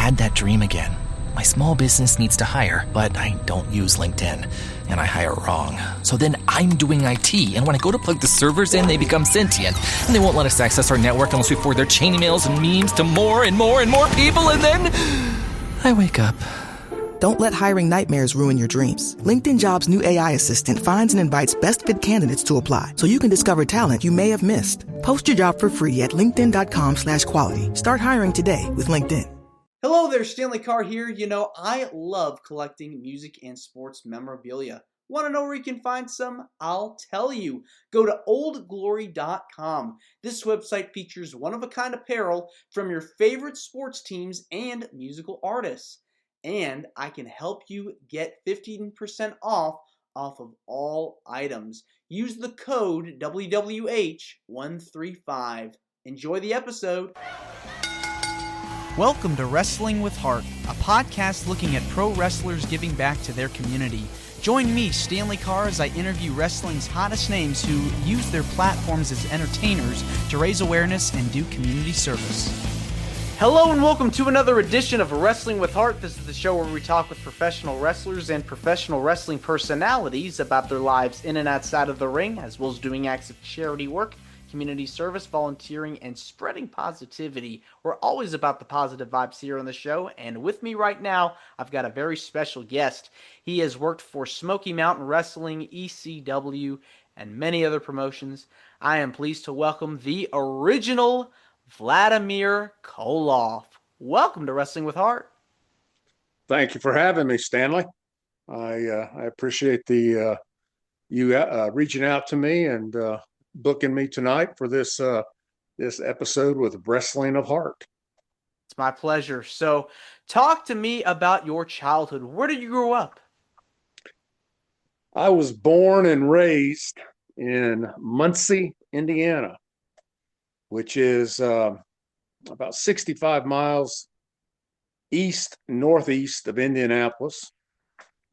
had that dream again. My small business needs to hire, but I don't use LinkedIn, and I hire wrong. So then I'm doing IT, and when I go to plug the servers in, they become sentient, and they won't let us access our network unless we forward their chain emails and memes to more and more and more people, and then I wake up. Don't let hiring nightmares ruin your dreams. LinkedIn Jobs' new AI assistant finds and invites best-fit candidates to apply, so you can discover talent you may have missed. Post your job for free at linkedin.com/quality. Start hiring today with LinkedIn. Hello there, Stanley Carr here. You know, I love collecting music and sports memorabilia. Want to know where you can find some? I'll tell you. Go to oldglory.com. This website features one-of-a-kind apparel from your favorite sports teams and musical artists. And I can help you get 15% off of all items. Use the code WWH135. Enjoy the episode. Welcome to Wrestling with Heart, a podcast looking at pro wrestlers giving back to their community. Join me, Stanley Carr, as I interview wrestling's hottest names who use their platforms as entertainers to raise awareness and do community service. Hello and welcome to another edition of Wrestling with Heart. This is the show where we talk with professional wrestlers and professional wrestling personalities about their lives in and outside of the ring, as well as doing acts of charity work, community service, volunteering, and spreading positivity. We're always about the positive vibes here on the show, and with me right now, I've got a very special guest. He has worked for Smoky Mountain Wrestling, ECW, and many other promotions. I am pleased to welcome the original Vladimir Koloff. Welcome to Wrestling with Heart. Thank you for having me, Stanley. I appreciate the you reaching out to me and booking me tonight for this episode with Wrestling of Heart. It's my pleasure. So, talk to me about your childhood. Where did you grow up? I was born and raised in Muncie, Indiana, which is about 65 miles northeast of Indianapolis,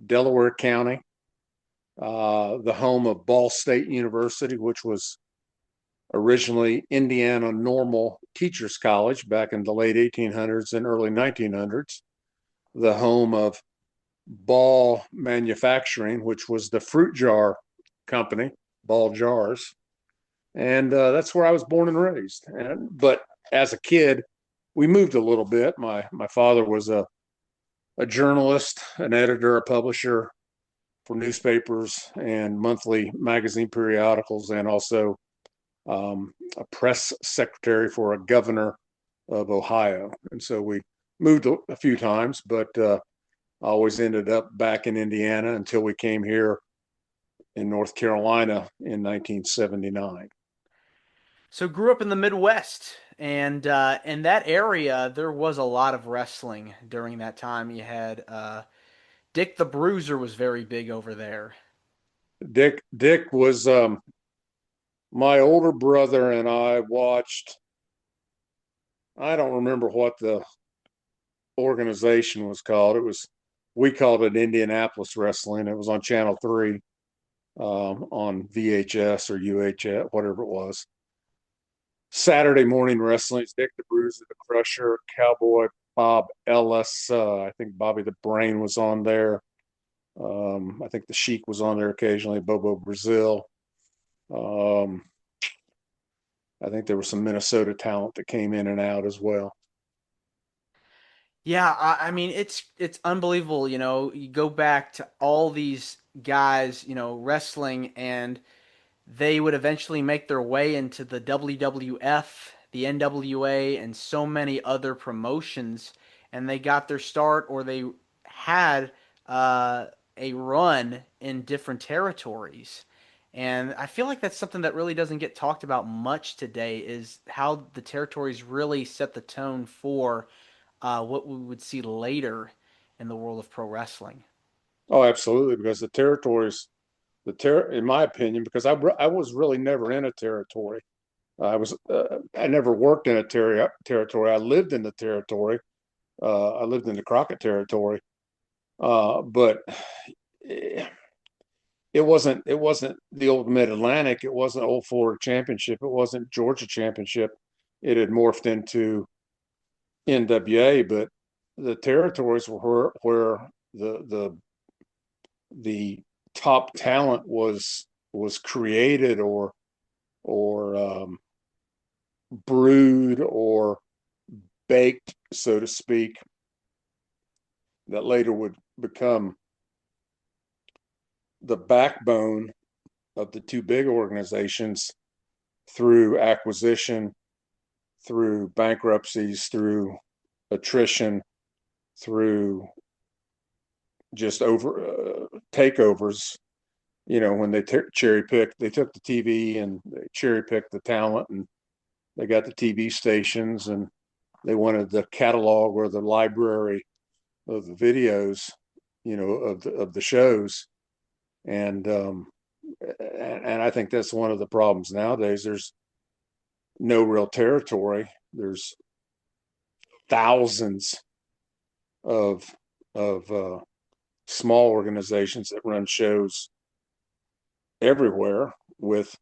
Delaware County. The home of Ball State University, which was originally Indiana Normal Teachers College back in the late 1800s and early 1900s. The home of Ball Manufacturing, which was the fruit jar company, Ball Jars. And that's where I was born and raised. But as a kid, we moved a little bit. My father was a journalist, an editor, a publisher for newspapers and monthly magazine periodicals, and also a press secretary for a governor of Ohio. And so we moved a few times, but always ended up back in Indiana until we came here in North Carolina in 1979. So grew up in the Midwest, and in that area, there was a lot of wrestling during that time. You had Dick the Bruiser was very big over there. Dick was my older brother and I watched. I don't remember what the organization was called. We called it Indianapolis Wrestling. It was on Channel 3 on VHS or UHF, whatever it was. Saturday morning wrestling. Dick the Bruiser, the Crusher, Cowboy Bob Ellis. I think Bobby the Brain was on there. I think the Sheik was on there occasionally. Bobo Brazil. I think there was some Minnesota talent that came in and out as well. Yeah, I mean it's unbelievable. You know, you go back to all these guys, you know, wrestling, and they would eventually make their way into the WWF, the NWA, and so many other promotions, and they got their start, or they had a run in different territories. And I feel like that's something that really doesn't get talked about much today, is how the territories really set the tone for what we would see later in the world of pro wrestling. Oh, absolutely, because the territories, in my opinion, because I was really never in a territory. I never worked in a territory. I lived in the territory. I lived in the Crockett territory, but it wasn't the old Mid Atlantic. It wasn't old Florida Championship. It wasn't Georgia Championship. It had morphed into NWA, but the territories where the top talent was created or brewed or baked, so to speak, that later would become the backbone of the two big organizations through acquisition, through bankruptcies, through attrition, through just over takeovers. When they cherry picked, they took the TV and they cherry picked the talent, and they got the TV stations, and they wanted the catalog or the library of the videos, of the shows, and I think that's one of the problems nowadays. There's no real territory. There's thousands of small organizations that run shows everywhere with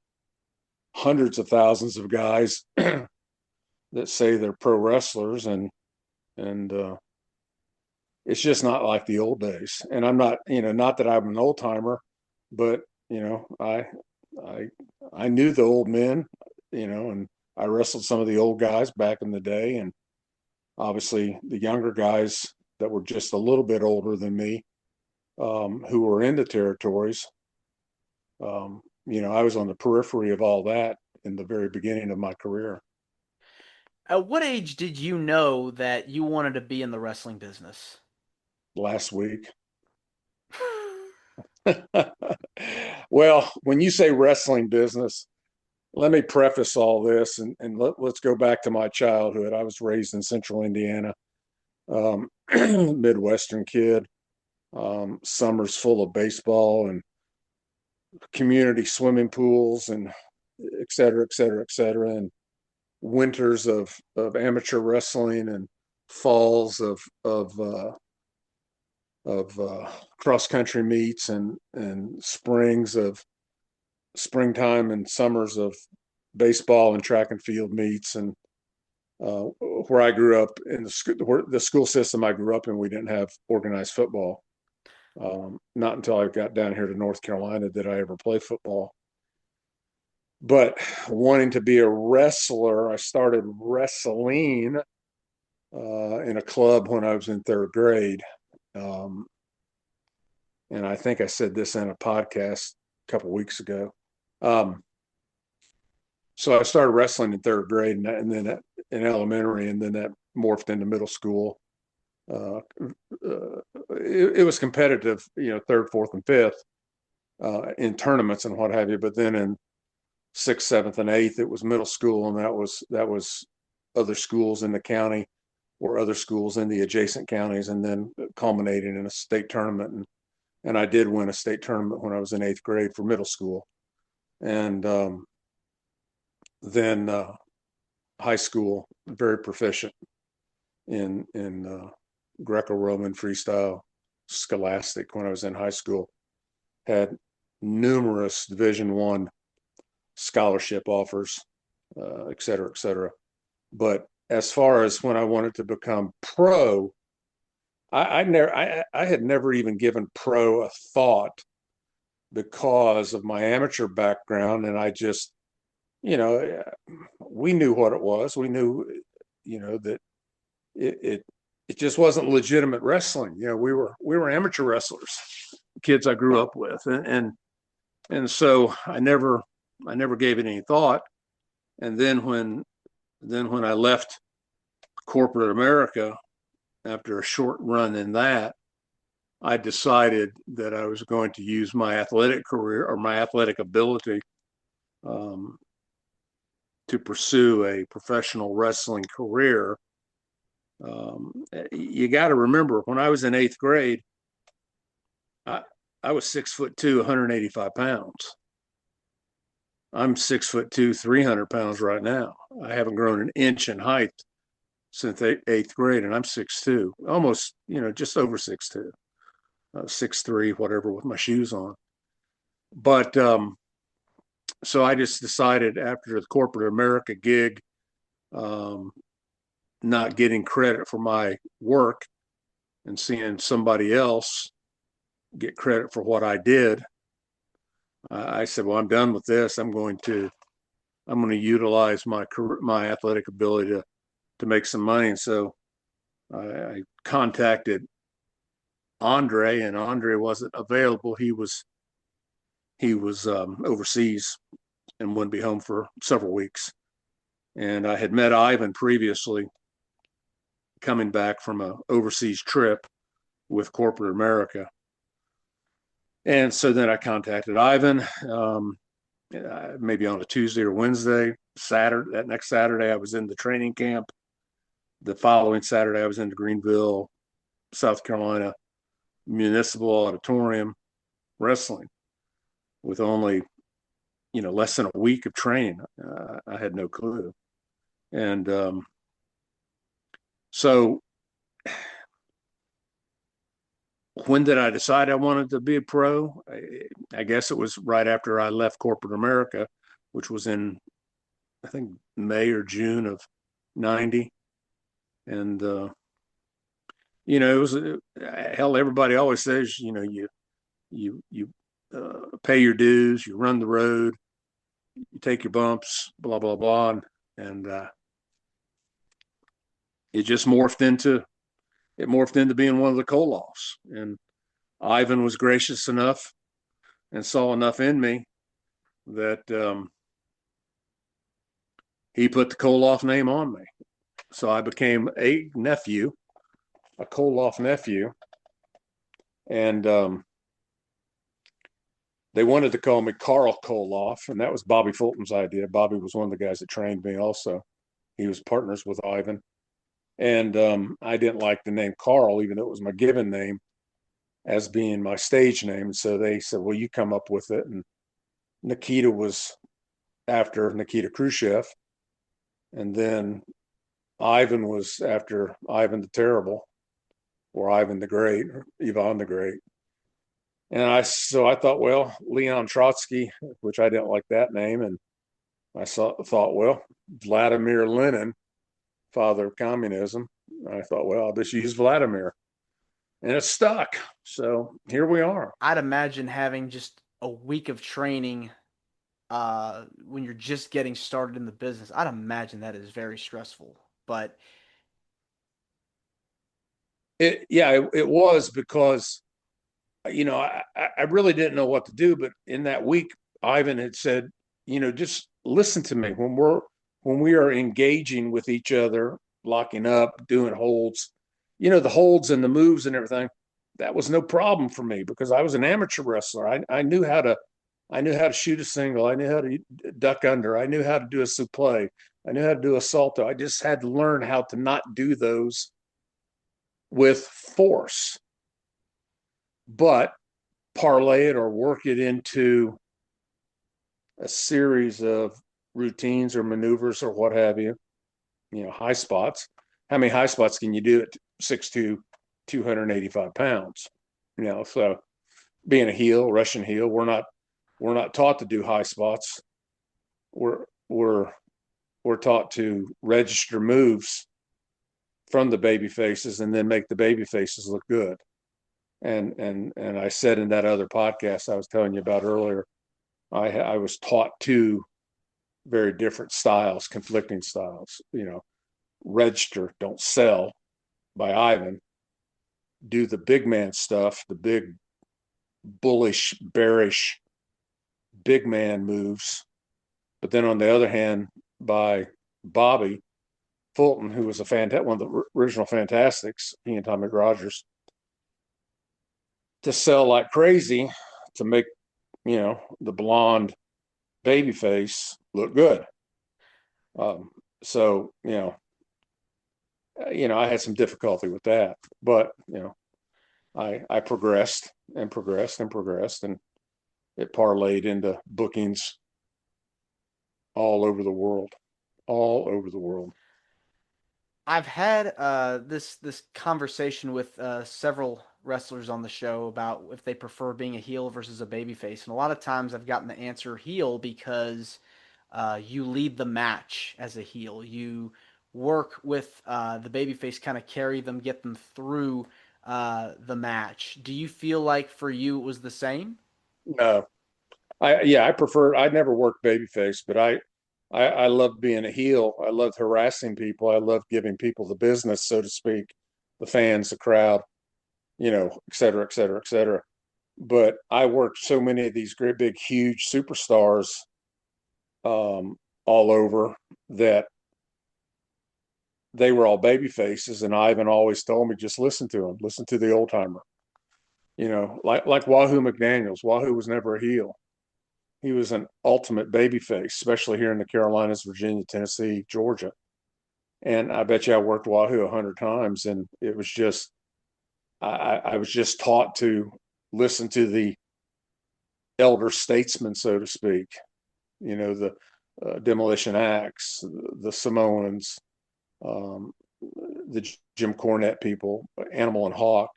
hundreds of thousands of guys that say they're pro wrestlers, and it's just not like the old days. And I'm not, not that I'm an old timer, but I knew the old men, and I wrestled some of the old guys back in the day, and obviously the younger guys that were just a little bit older than me, who were in the territories. I was on the periphery of all that in the very beginning of my career. At what age did you know that you wanted to be in the wrestling business? Last week. Well, when you say wrestling business, let me preface all this and let's go back to my childhood. I was raised in Central Indiana, Midwestern kid, summers full of baseball and community swimming pools and et cetera, et cetera, et cetera, and winters of amateur wrestling and falls of cross country meets and springs of springtime and summers of baseball and track and field meets. And where I grew up in the school system I grew up in, we didn't have organized football. Not until I got down here to North Carolina did I ever play football. But wanting to be a wrestler, I started wrestling in a club when I was in third grade. And I think I said this in a podcast a couple of weeks ago. So I started wrestling in third grade, and then in elementary, and then that morphed into middle school. It was competitive, third, fourth, and fifth in tournaments and what have you. But then in sixth, seventh, and eighth, it was middle school, and that was other schools in the county or other schools in the adjacent counties, and then culminating in a state tournament. And I did win a state tournament when I was in eighth grade for middle school, and then high school, very proficient in Greco-Roman freestyle, scholastic when I was in high school. Had numerous Division I scholarship offers, et cetera, et cetera. But as far as when I wanted to become pro, I had never even given pro a thought because of my amateur background, and I just, we knew what it was. We knew, that it just wasn't legitimate wrestling. We were amateur wrestlers, kids I grew up with, and so I never gave it any thought. And then when I left corporate America after a short run in that, I decided that I was going to use my athletic career or my athletic ability to pursue a professional wrestling career. You got to remember, when I was in eighth grade, I was 6'2", 185 pounds. I'm 6'2", 300 pounds right now. I haven't grown an inch in height since eighth grade, and I'm 6'2", almost, just over 6'2", 6'3", whatever, with my shoes on. But so I just decided after the corporate America gig, not getting credit for my work and seeing somebody else get credit for what I did, I said, well, I'm done with this. I'm going to utilize my athletic ability to make some money. And so I contacted Andre, and Andre wasn't available. He was overseas and wouldn't be home for several weeks. And I had met Ivan previously, coming back from an overseas trip with corporate America. And so then I contacted Ivan, maybe on a Tuesday or Wednesday. That next Saturday, I was in the training camp. The following Saturday, I was in the Greenville, South Carolina Municipal Auditorium wrestling with only, less than a week of training. I had no clue. And so when did I decide I wanted to be a pro? I guess it was right after I left corporate America, which was in, I think, May or June of '90. And, it was, hell, everybody always says, you pay your dues, you run the road, you take your bumps, blah, blah, blah. And it just morphed into being one of the Koloffs. And Ivan was gracious enough and saw enough in me that he put the Koloff name on me. So I became a Koloff nephew. And they wanted to call me Carl Koloff, and that was Bobby Fulton's idea. Bobby was one of the guys that trained me also. He was partners with Ivan. And I didn't like the name Carl, even though it was my given name, as being my stage name. So they said, well, you come up with it. And Nikita was after Nikita Khrushchev. And then Ivan was after Ivan the Terrible, or Ivan the Great, or Ivan the Great. And I thought, well, Leon Trotsky, which I didn't like that name. And I thought, well, Vladimir Lenin, father of communism. I thought, well, I'll just use Vladimir. And it stuck. So here we are. I'd imagine having just a week of training when you're just getting started in the business. I'd imagine that is very stressful. But it was, because I really didn't know what to do. But in that week, Ivan had said, just listen to me when we are engaging with each other, locking up, doing holds, the holds and the moves and everything. That was no problem for me because I was an amateur wrestler. I knew how to shoot a single. I knew how to duck under. I knew how to do a suplex. I knew how to do a salto. I just had to learn how to not do those with force, but parlay it or work it into a series of routines or maneuvers or what have you. High spots. How many high spots can you do at 6'2", 285 pounds? So being a heel, Russian heel, we're not taught to do high spots. We're taught to register moves from the baby faces and then make the baby faces look good. And I said in that other podcast I was telling you about earlier, I was taught two very different styles, conflicting styles. Register, don't sell, by Ivan. Do the big man stuff, the big bullish, bearish, big man moves. But then on the other hand, by Bobby Fulton, who was one of the original Fantastics, he and Tommy Rogers, to sell like crazy to make, the blonde baby face look good. So, I had some difficulty with that, but, I progressed and progressed and progressed, and it parlayed into bookings all over the world. I've had this conversation with several wrestlers on the show about if they prefer being a heel versus a babyface, and a lot of times I've gotten the answer heel because you lead the match as a heel. You work with the babyface, kind of carry them, get them through the match. Do you feel like for you it was the same? No, I prefer. I never worked babyface, but I loved being a heel. I loved harassing people. I loved giving people the business, so to speak, the fans, the crowd, et cetera, et cetera, et cetera. But I worked so many of these great big huge superstars all over that they were all baby faces, and Ivan always told me, just listen to him, listen to the old timer. Like Wahoo McDaniels. Wahoo was never a heel. He was an ultimate baby face, especially here in the Carolinas, Virginia, Tennessee, Georgia. And I bet you I worked Wahoo 100 times, and it was just I was just taught to listen to the elder statesmen, so to speak. The Demolition Axe, the Samoans, um, the Jim Cornette people, Animal and Hawk,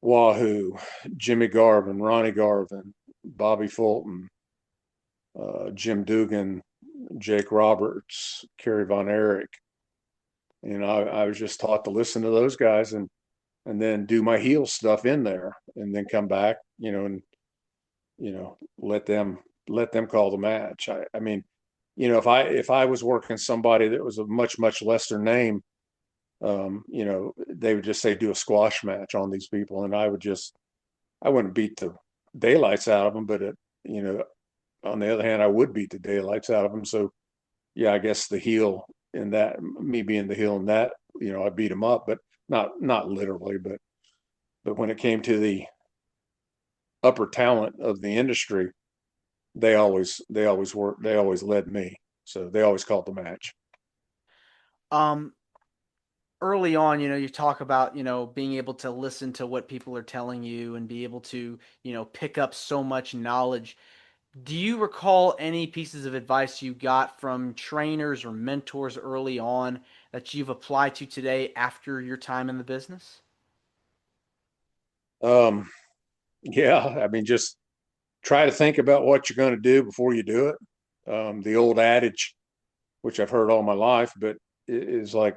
Wahoo, Jimmy Garvin, Ronnie Garvin, Bobby Fulton, Jim Dugan, Jake Roberts, Kerry Von Erich. I was just taught to listen to those guys and then do my heel stuff in there, and then come back, and let them call the match. I mean, if I was working somebody that was a much lesser name, they would just say do a squash match on these people, and I wouldn't beat the daylights out of them, but on the other hand, I would beat the daylights out of them. So yeah, I guess the heel in that, me being the heel in that, I beat them up, but not literally, but when it came to the upper talent of the industry, they always led me. So they always called the match. Um, Early on, you talk about, being able to listen to what people are telling you and be able to, pick up so much knowledge. Do you recall any pieces of advice you got from trainers or mentors early on that you've applied to today after your time in the business? Um, yeah, I mean, just try to think about what you're going to do before you do it. The old adage, which I've heard all my life, but it is like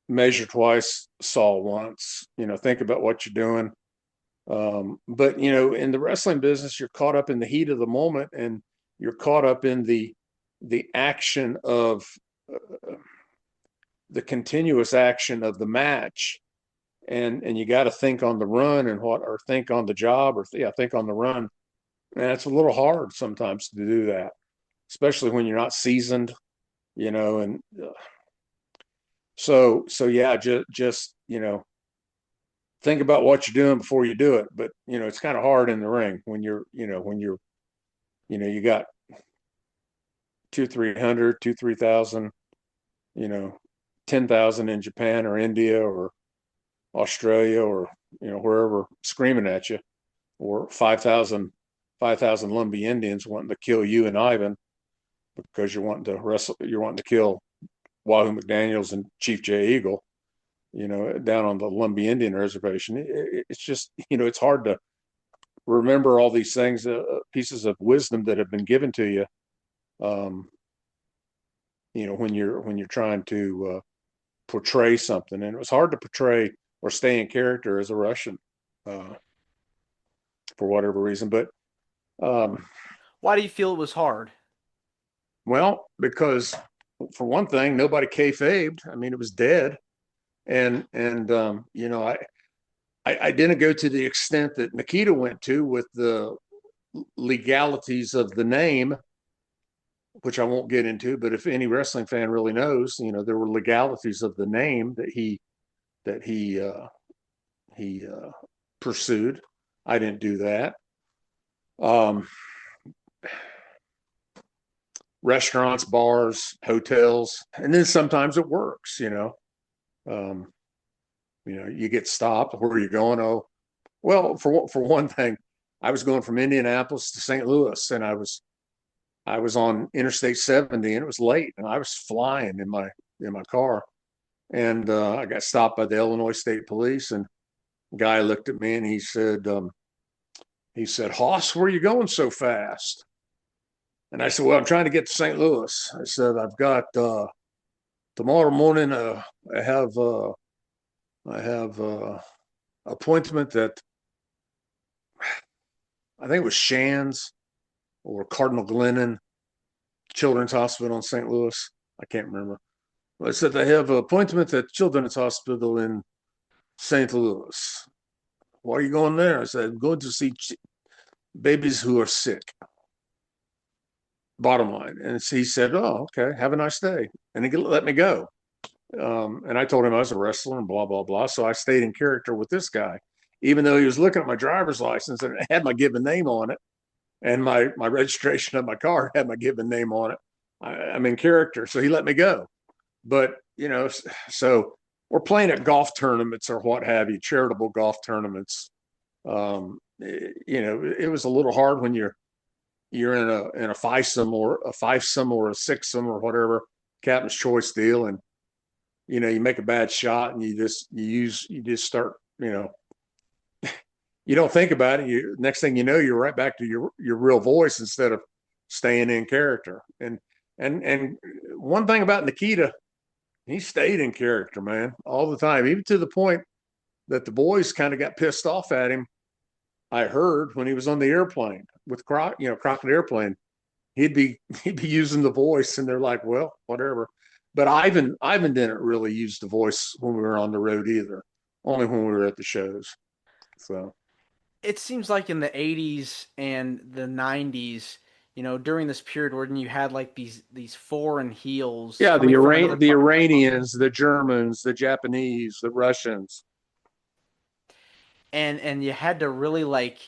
measure twice, saw once. Think about what you're doing. But in the wrestling business, you're caught up in the heat of the moment, and you're caught up in the action of the continuous action of the match, and you got to think on the run or think on the job, or think on the run. And it's a little hard sometimes to do that, especially when you're not seasoned, and so yeah, just think about what you're doing before you do it. But it's kind of hard in the ring when you got 200, 300, 3,000, 10,000 in Japan or India or Australia or wherever screaming at you, or 5,000 Lumbee Indians wanting to kill you and Ivan because you're wanting to kill Wahoo McDaniels and Chief Jay Eagle, down on the Lumbee Indian Reservation. It's just, it's hard to remember all these things, pieces of wisdom that have been given to you, when you're trying to portray something. And it was hard to portray or stay in character as a Russian, for whatever reason. But Why do you feel it was hard? well, because for one thing, nobody kayfabed. I mean, it was dead. And I didn't go to the extent that Nikita went to with the legalities of the name, which I won't get into. But if any wrestling fan really knows, there were legalities of the name that he pursued. I didn't do that. Restaurants, bars, hotels, and then sometimes it works. Um, you get stopped. Where are you going? Oh, well, for one thing, I was going from Indianapolis to St. Louis, and I was on Interstate 70, and it was late, and I was flying in my car, and I got stopped by the Illinois State Police, and the guy looked at me and he said, "Hoss, where are you going so fast?" And I said, "Well, I'm trying to get to St. Louis." I said, "I've got tomorrow morning. I have I have appointment that I think it was Shands or Cardinal Glennon Children's Hospital in St. Louis. I can't remember. I said they have an appointment at Children's Hospital in St. Louis. Why are you going there? I said, I'm going to see babies who are sick. Bottom line. And he said, oh, okay, have a nice day. And he let me go. And I told him I was a wrestler and blah, blah, blah. So I stayed in character with this guy, even though he was looking at my driver's license and it had my given name on it. And my registration of my car had my given name on it. I'm in character. So he let me go. But, so we're playing at golf tournaments or what have you, charitable golf tournaments. It was a little hard when you're in a fivesome or a sixsome or whatever captain's choice deal, and you make a bad shot and you just start, you don't think about it. Next thing you know, you're right back to your real voice instead of staying in character. And one thing about Nikita, he stayed in character, man, all the time, even to the point that the boys kind of got pissed off at him. I heard when he was on the airplane with Crockett Airplane, he'd be using the voice, and they're like, well, whatever. But Ivan didn't really use the voice when we were on the road either, only when we were at the shows. So It seems like in the 80s and the 90s, during this period when you had like these foreign heels yeah, coming from another The part, Iranians, the Germans, the Japanese, the Russians. and you had to really like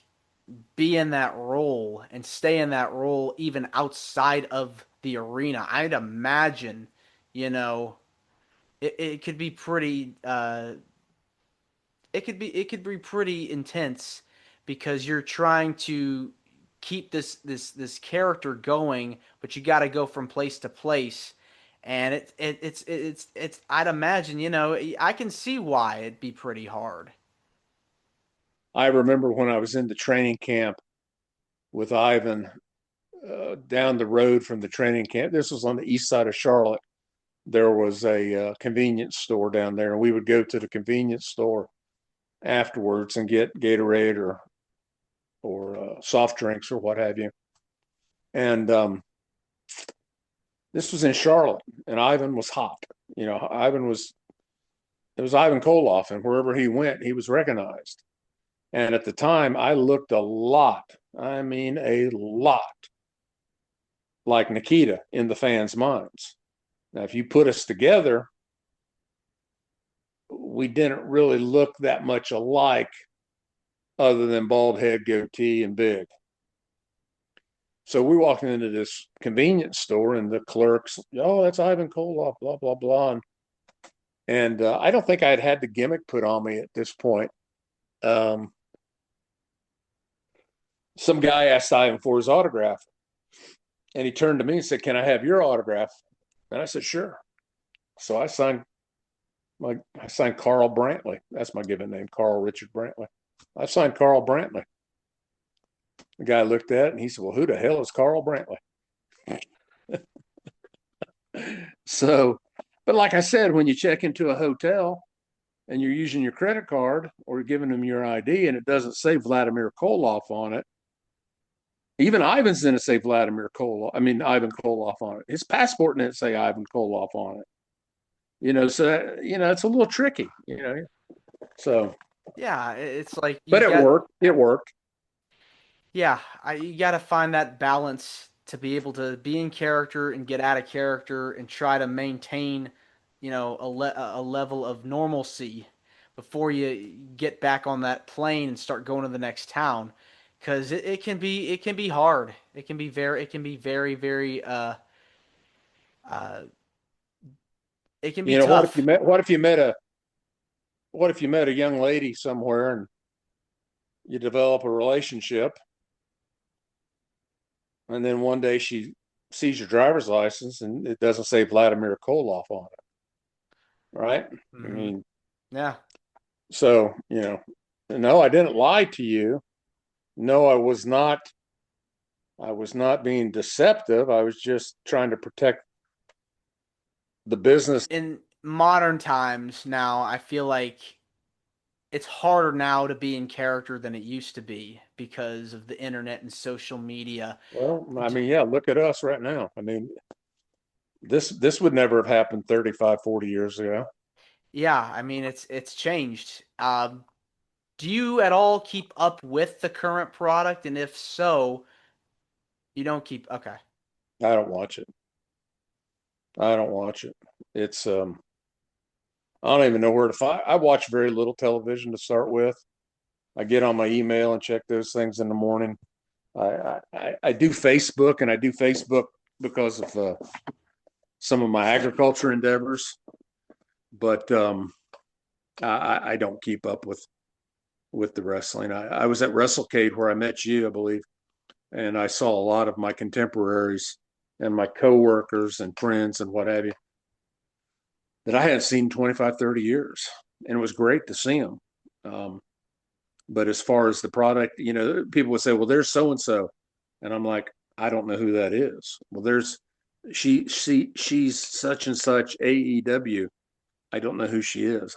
be in that role and stay in that role even outside of the arena. I'd imagine, it could be pretty it could be pretty intense because you're trying to keep this character going, but you got to go from place to place. And it's I'd imagine, I can see why it'd be pretty hard. I remember when I was in the training camp with Ivan, down the road from the training camp. This was on the east side of Charlotte. There was a convenience store down there, and we would go to the convenience store afterwards and get Gatorade or soft drinks or what have you. And this was in Charlotte, and Ivan was hot. It was Ivan Koloff, and wherever he went, he was recognized. And at the time, I looked a lot, I mean, a lot like Nikita in the fans' minds. Now, if you put us together, we didn't really look that much alike other than bald head, goatee, and big. So we walked into this convenience store, and the clerks, oh, that's Ivan Koloff, blah, blah, blah. And I don't think I'd had the gimmick put on me at this point. Some guy asked Ivan for his autograph, and he turned to me and said, can I have your autograph? And I said, sure. So I signed Carl Brantley. That's my given name, Carl Richard Brantley. I signed Carl Brantley. The guy looked at it and he said, well, who the hell is Carl Brantley? So, but like I said, when you check into a hotel and you're using your credit card or you're giving them your ID and it doesn't say Vladimir Koloff on it, even Ivan's didn't say Ivan Koloff on it. His passport didn't say Ivan Koloff on it. So it's a little tricky. So Yeah, it's like but it worked. It worked. Yeah, you got to find that balance to be able to be in character and get out of character and try to maintain, a level of normalcy before you get back on that plane and start going to the next town, because it can be hard. It can be very very it can be What tough. if you met a young lady somewhere and you develop a relationship, and then one day she sees your driver's license and it doesn't say Vladimir Koloff on it, right? Mm-hmm. I mean, yeah. So no, I didn't lie to you. No, I was not. I was not being deceptive. I was just trying to protect the business. In modern times now, I feel like it's harder now to be in character than it used to be because of the internet and social media. Well, I mean, yeah, look at us right now. I mean, this would never have happened 35, 40 years ago. Yeah, I mean it's changed. Do you at all keep up with the current product? And if so, you don't keep. Okay. I don't watch it. I don't watch it. It's I don't even know where to find. I watch very little television to start with. I get on my email and check those things in the morning. I do Facebook, and I do Facebook because of some of my agriculture endeavors, but I don't keep up with the wrestling. I was at WrestleCade where I met you, I believe, and I saw a lot of my contemporaries and my coworkers and friends and what have you that I hadn't seen 25, 30 years. And it was great to see them. But as far as the product, people would say, well, there's so and so. And I'm like, I don't know who that is. Well, there's she's such and such AEW. I don't know who she is.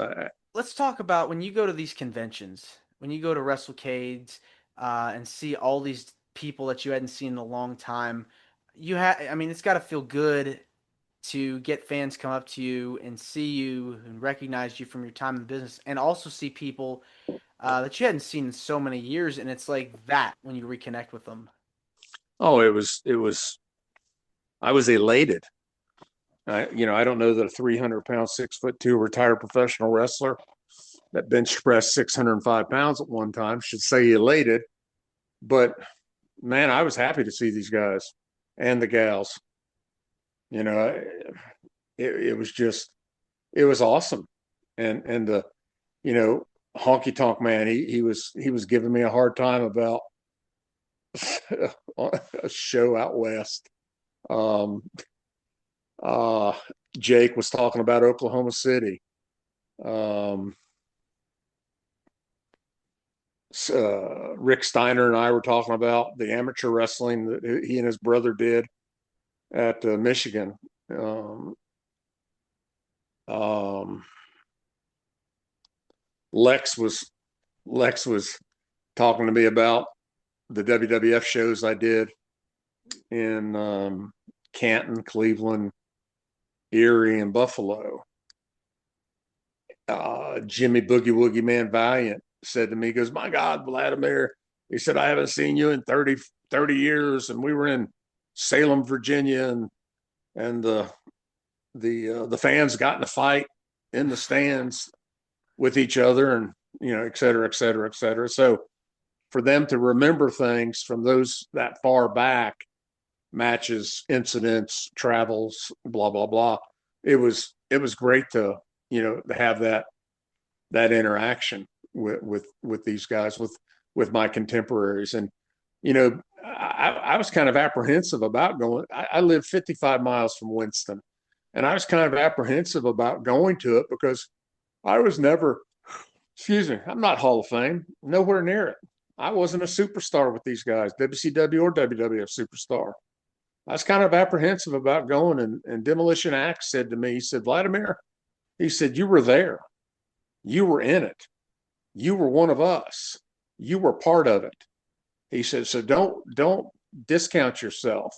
Let's talk about when you go to these conventions, when you go to WrestleCades, and see all these people that you hadn't seen in a long time. I mean, it's got to feel good to get fans come up to you and see you and recognize you from your time in the business, and also see people that you hadn't seen in so many years, and it's like that when you reconnect with them. Oh, it was. I was elated. I don't know that a 300-pound, 6'2" retired professional wrestler that bench pressed 605 pounds at one time should say elated, but man, I was happy to see these guys and the gals. You know, it was just, it was awesome. And the, honky tonk man, he was giving me a hard time about a show out west. Um, Jake was talking about Oklahoma City. Rick Steiner and I were talking about the amateur wrestling that he and his brother did at Michigan. Lex was talking to me about the WWF shows I did in Canton, Cleveland, Erie, and Buffalo. Jimmy Boogie Woogie Man Valiant said to me, he goes, my God, Vladimir, he said, I haven't seen you in 30 years. And we were in Salem, Virginia, and the fans got in a fight in the stands with each other, and et cetera, et cetera, et cetera. So for them to remember things from that far back, matches, incidents, travels, blah blah blah, it was great to to have that interaction with these guys, with my contemporaries. And I was kind of apprehensive about going. I live 55 miles from Winston, and I was kind of apprehensive about going to it because I was never, I'm not Hall of Fame, nowhere near it. I wasn't a superstar with these guys, WCW or WWF superstar. I was kind of apprehensive about going, and Demolition Axe said to me, he said, Vladimir, he said, you were there. You were in it. You were one of us. You were part of it. He said, so don't discount yourself.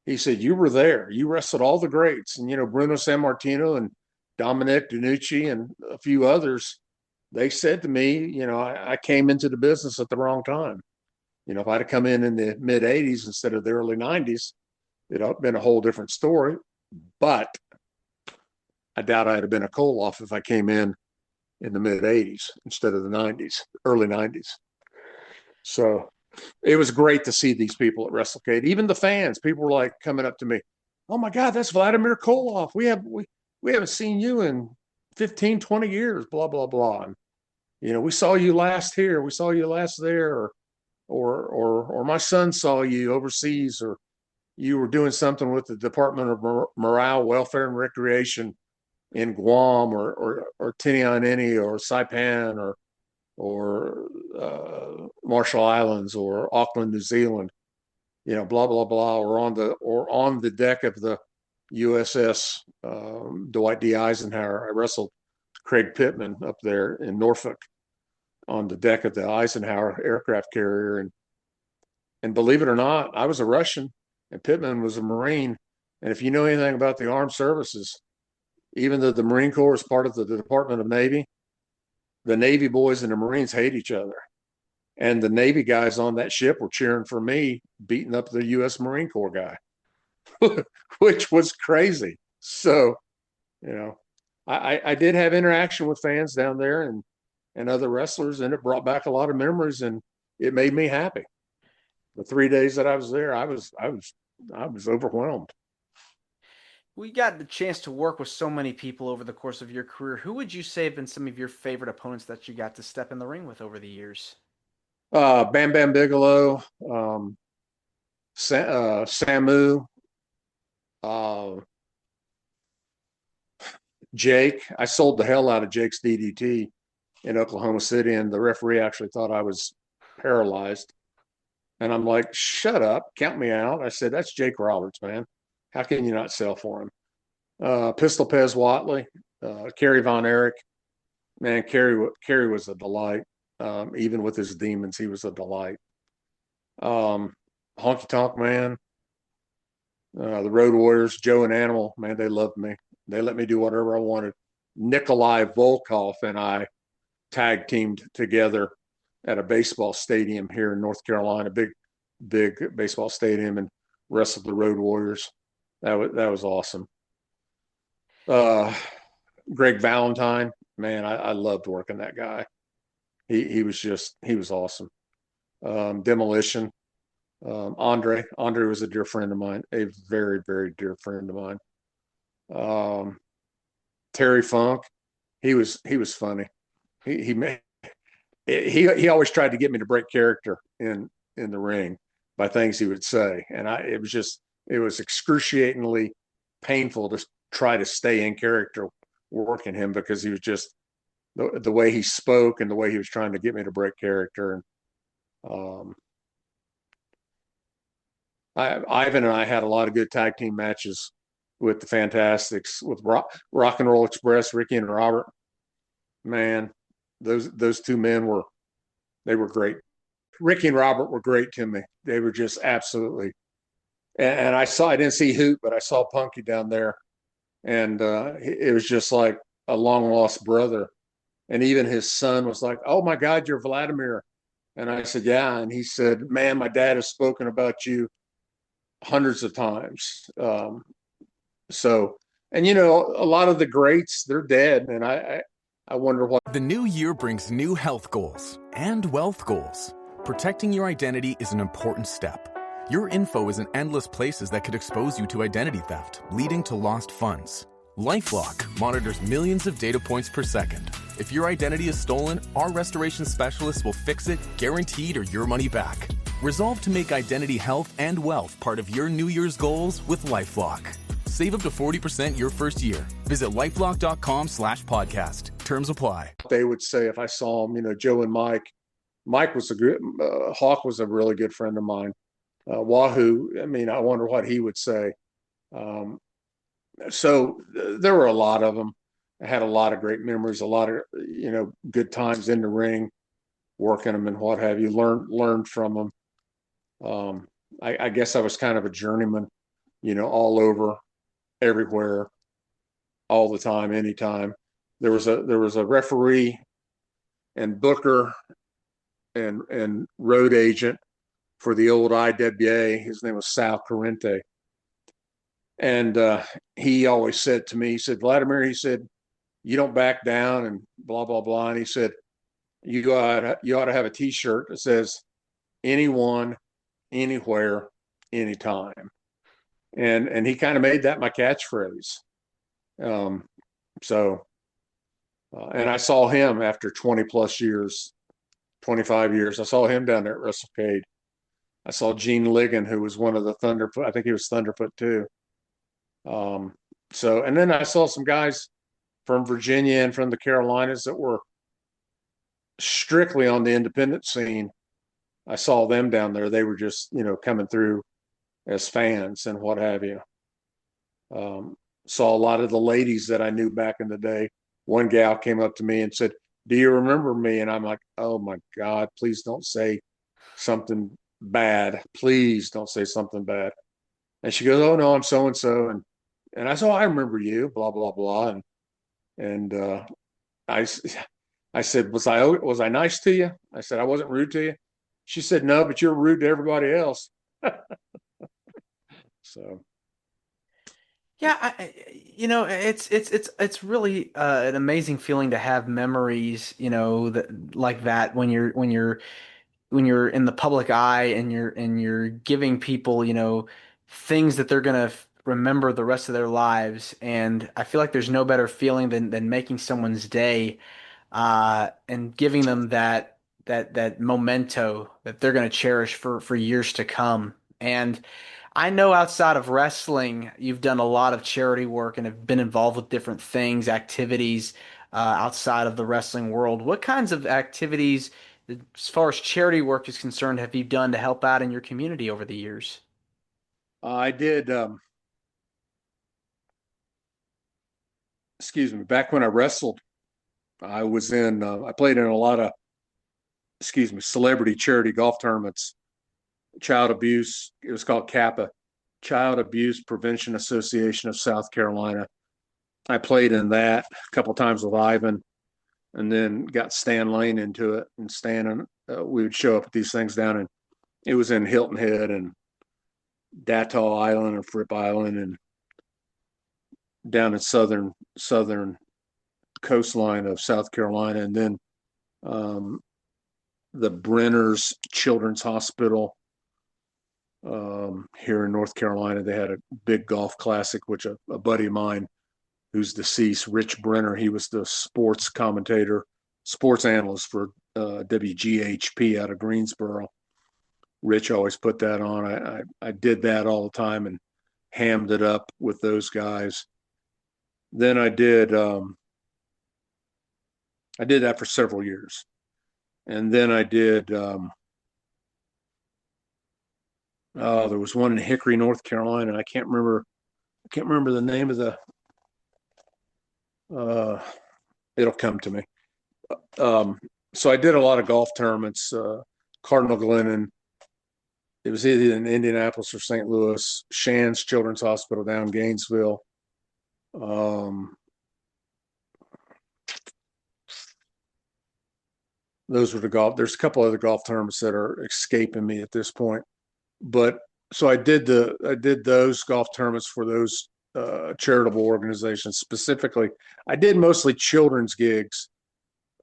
He said, you were there. You wrestled all the greats. And, Bruno Sammartino and Dominic DiNucci and a few others, they said to me, I came into the business at the wrong time. If I'd have come in the mid 80s instead of the early 90s, it'd have been a whole different story. But I doubt I'd have been a Koloff if I came in the mid 80s instead of the 90s, early 90s. So it was great to see these people at WrestleCade. Even the fans, people were like coming up to me, oh my God, that's Vladimir Koloff. We haven't seen you in 15, 20 years, blah, blah, blah. And, we saw you last here. We saw you last there. Or my son saw you overseas, or you were doing something with the Department of Morale, Welfare, and Recreation in Guam, or Tinian or Saipan, or Marshall Islands, or Auckland, New Zealand, blah blah blah, or on the deck of the USS Dwight D. Eisenhower. I wrestled Craig Pittman up there in Norfolk on the deck of the Eisenhower aircraft carrier. And believe it or not, I was a Russian and Pittman was a Marine. And if you know anything about the armed services, even though the Marine Corps is part of the Department of Navy, the Navy boys and the Marines hate each other. And the Navy guys on that ship were cheering for me, beating up the U.S. Marine Corps guy, which was crazy. So, I did have interaction with fans down there and other wrestlers, and it brought back a lot of memories, and it made me happy. The 3 days that I was there, I was overwhelmed. We got the chance to work with so many people over the course of your career. Who would you say have been some of your favorite opponents that you got to step in the ring with over the years? Bam Bam Bigelow, Samu, Jake. I sold the hell out of Jake's DDT in Oklahoma City, and the referee actually thought I was paralyzed. And I'm like, shut up, count me out. I said, that's Jake Roberts, man. How can you not sell for him? Pistol Pez Watley, Kerry Von Erich. Man, Kerry was a delight. Even with his demons, he was a delight. Honky Tonk Man, the Road Warriors, Joe and Animal, man, they loved me. They let me do whatever I wanted. Nikolai Volkov and I tag teamed together at a baseball stadium here in North Carolina, big baseball stadium, and wrestled the Road Warriors. That was awesome. Greg Valentine, man, I loved working that guy. He was awesome. Demolition. Andre was a dear friend of mine, a very, very dear friend of mine. Terry Funk, he was funny. He always tried to get me to break character in the ring by things he would say, and it was excruciatingly painful to try to stay in character working him, because he was just the way he spoke and the way he was trying to get me to break character. And Ivan and I had a lot of good tag team matches with the Fantastics, with Rock and Roll Express, Ricky and Robert. Man, those two men were great. Ricky and Robert were great to me. They were just absolutely. And I didn't see Hoot, but I saw Punky down there, and it was just like a long lost brother. And even his son was like, "Oh my God, you're Vladimir." And I said, "Yeah." And he said, "Man, my dad has spoken about you hundreds of times." And a lot of the greats, they're dead. And I wonder what. The new year brings new health goals and wealth goals. Protecting your identity is an important step. Your info is in endless places that could expose you to identity theft, leading to lost funds. LifeLock monitors millions of data points per second. If your identity is stolen, our restoration specialists will fix it, guaranteed, or your money back. Resolve to make identity health and wealth part of your New Year's goals with LifeLock. Save up to 40% your first year. Visit lifelock.com/podcast. Terms apply. They would say if I saw them, Joe and Mike. Mike was Hawk was a really good friend of mine. Wahoo, I wonder what he would say. So there were a lot of them. I had a lot of great memories, a lot of, good times in the ring, working them and what have you, learned from them. I guess I was kind of a journeyman, all over, everywhere, all the time, anytime. There was a referee and booker and road agent for the old IWA. His name was Sal Corrente. And he always said to me, he said, "Vladimir," he said, "you don't back down," and blah, blah, blah. And he said, you ought to have a T-shirt that says, "Anyone, anywhere, anytime." And he kind of made that my catchphrase. And I saw him after 20 plus years, 25 years. I saw him down there at WrestleCade. I saw Gene Ligon, who was one of the Thunderfoot. I think he was Thunderfoot too. And then I saw some guys from Virginia and from the Carolinas that were strictly on the independent scene. I saw them down there. They were just, coming through as fans and what have you. Saw a lot of the ladies that I knew back in the day. One gal came up to me and said, do you remember me? And I'm like, oh my God, please don't say something bad. Please don't say something bad. And she goes, oh no, I'm so and so. And I said, oh, I remember you, blah, blah, blah. And I, I said, was I nice to you? I said, I wasn't rude to you. She said, no, but you're rude to everybody else. So Yeah, it's really an amazing feeling to have memories, that like that when you're in the public eye and you're giving people, things that they're gonna remember the rest of their lives. And I feel like there's no better feeling than making someone's day, and giving them that memento that they're gonna cherish for years to come. And I know outside of wrestling, you've done a lot of charity work and have been involved with different things, activities outside of the wrestling world. What kinds of activities, as far as charity work is concerned, have you done to help out in your community over the years? I did, excuse me, back when I wrestled, I played in a lot of, excuse me, celebrity charity golf tournaments, child abuse. It was called Kappa, Child Abuse Prevention Association of South Carolina. I played in that a couple times with Ivan, and then got Stan Lane into it. And Stan and we would show up at these things down in, it was in Hilton Head and Datow Island and Fripp Island and down in southern coastline of South Carolina, and then um, the Brenner's Children's Hospital here in North Carolina. They had a big golf classic, which a buddy of mine who's deceased, Rich Brenner, he was the sports commentator, sports analyst for WGHP out of Greensboro. Rich always put that on. I did that all the time and hammed it up with those guys. Then I did that for several years, and then I did. There was one in Hickory, North Carolina. I can't remember. I can't remember the name of the. Uh, it'll come to me. Um, so I did a lot of golf tournaments. Cardinal Glennon. It was either in Indianapolis or St. Louis. Shands Children's Hospital down in Gainesville. Um, those were the golf. There's a couple other golf tournaments that are escaping me at this point. But so I did those golf tournaments for those charitable organizations specifically. I did mostly children's gigs.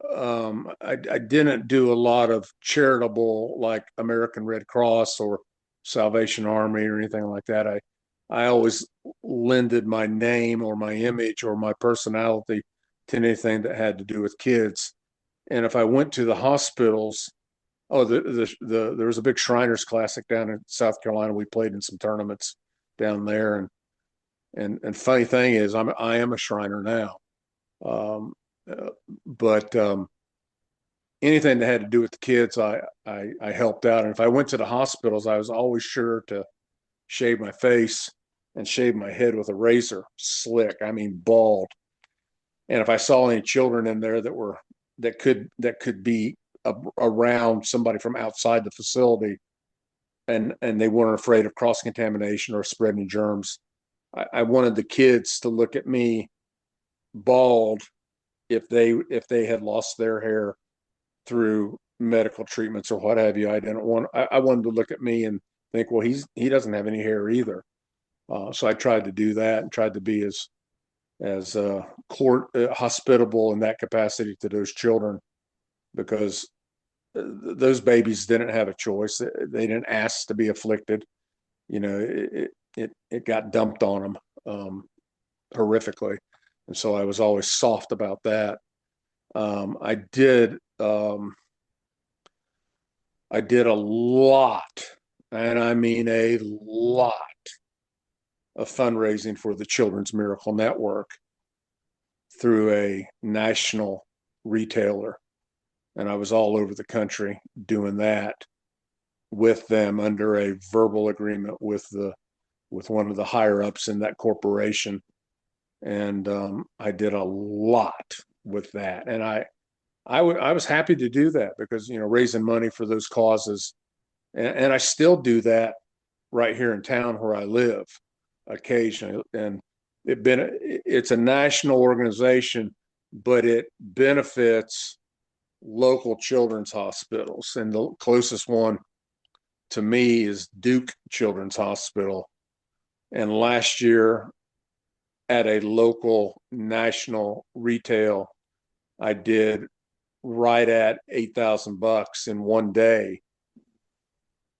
I didn't do a lot of charitable like American Red Cross or Salvation Army or anything like that. I always lended my name or my image or my personality to anything that had to do with kids. And if I went to the hospitals, oh, there was a big Shriners Classic down in South Carolina. We played in some tournaments down there, and funny thing is, I am a Shriner now. Um, but anything that had to do with the kids, I helped out. And if I went to the hospitals, I was always sure to shave my face and shave my head with a razor, slick. I mean, bald. And if I saw any children in there that could be around somebody from outside the facility, and they weren't afraid of cross contamination or spreading germs, I wanted the kids to look at me bald if they had lost their hair through medical treatments or what have you. I wanted to look at me and think, well, he doesn't have any hair either. So I tried to do that and tried to be as hospitable in that capacity to those children, because those babies didn't have a choice. They didn't ask to be afflicted. You know, it got dumped on them horrifically, and so I was always soft about that. I did a lot, and I mean a lot, of fundraising for the Children's Miracle Network through a national retailer. And I was all over the country doing that with them under a verbal agreement with one of the higher ups in that corporation. And I did a lot with that. And I was happy to do that because, raising money for those causes. And I still do that right here in town where I live occasionally. And it's a national organization, but it benefits local children's hospitals. And the closest one to me is Duke Children's Hospital. And last year at a local national retail, I did right at $8,000 in one day.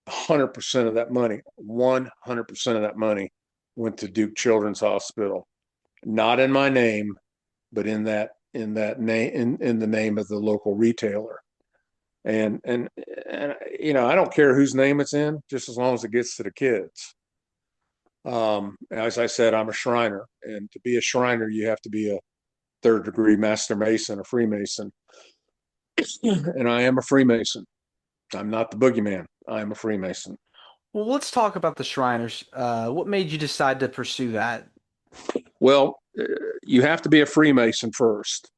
100% of that money, 100% of that money went to Duke Children's Hospital, not in my name, but in that name, in the name of the local retailer. And I don't care whose name it's in, just as long as it gets to the kids. As I said, I'm a Shriner, and to be a Shriner, you have to be a third degree Master Mason, a Freemason. And I am a Freemason. I'm not the boogeyman. I am a Freemason. Well, let's talk about the Shriners. What made you decide to pursue that? Well, you have to be a Freemason first,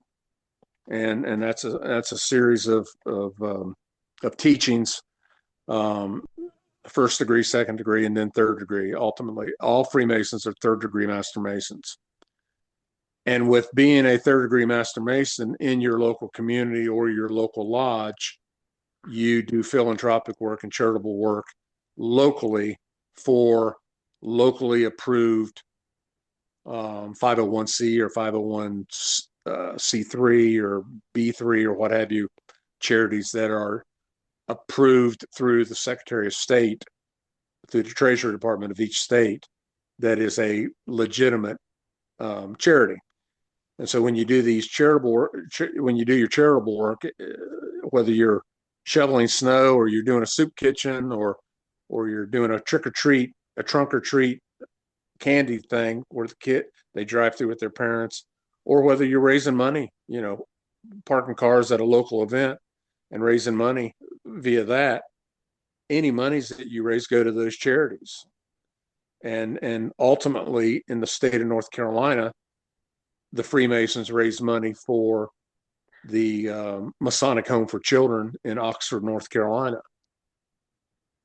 and that's a series of teachings, first degree, second degree, and then third degree. Ultimately, all Freemasons are third degree Master Masons. And with being a third degree Master Mason in your local community or your local lodge, you do philanthropic work and charitable work locally for locally approved 501c or 501c3 or B3 or what have you, charities that are approved through the Secretary of State, through the Treasury Department of each state, that is a legitimate charity. And so when you do these when you do your charitable work, whether you're shoveling snow or you're doing a soup kitchen or you're doing a trunk or treat candy thing where they drive through with their parents, or whether you're raising money, parking cars at a local event and raising money via that, any monies that you raise go to those charities. And ultimately in the state of North Carolina, the Freemasons raise money for the Masonic Home for Children in Oxford, North Carolina.